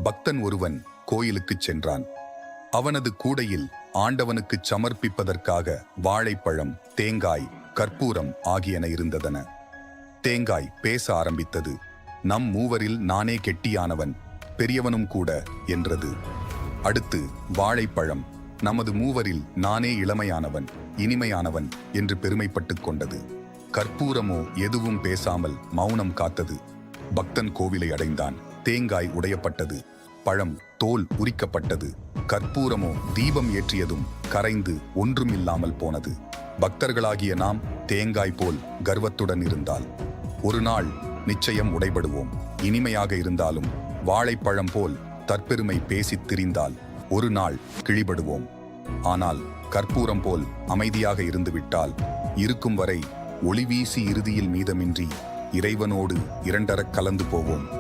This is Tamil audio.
பக்தன் ஒருவன் கோயிலுக்குச் சென்றான். அவனது கூடையில் ஆண்டவனுக்குச் சமர்ப்பிப்பதற்காக வாழைப்பழம், தேங்காய், கற்பூரம் ஆகியன இருந்ததன. தேங்காய் பேச ஆரம்பித்தது. நம் மூவரில் நானே கெட்டியானவன், பெரியவனும் கூட என்றது. அடுத்து வாழைப்பழம், நமது மூவரில் நானே இளமையானவன், இனிமையானவன் என்று பெருமைப்பட்டுக் கொண்டது. கற்பூரமோ எதுவும் பேசாமல் மௌனம் காத்தது. பக்தன் கோவிலை அடைந்தான். தேங்காய் உடையப்பட்டது, பழம் தோல் உரிக்கப்பட்டது. கற்பூரமோ தீபம் ஏற்றியதும் கரைந்து ஒன்றும் இல்லாமல் போனது. பக்தர்களாகிய நாம் தேங்காய் போல் கர்வத்துடன் இருந்தால் ஒரு நாள் நிச்சயம் உடைபடுவோம். இனிமையாக இருந்தாலும் வாழைப்பழம் போல் தற்பெருமை பேசித் திரிந்தால் ஒரு நாள் கிழிபடுவோம். ஆனால் கற்பூரம் போல் அமைதியாக இருந்துவிட்டால் இருக்கும் வரை ஒளி வீசி இறுதியில் மீதமின்றி இறைவனோடு இரண்டரக் கலந்து போவோம்.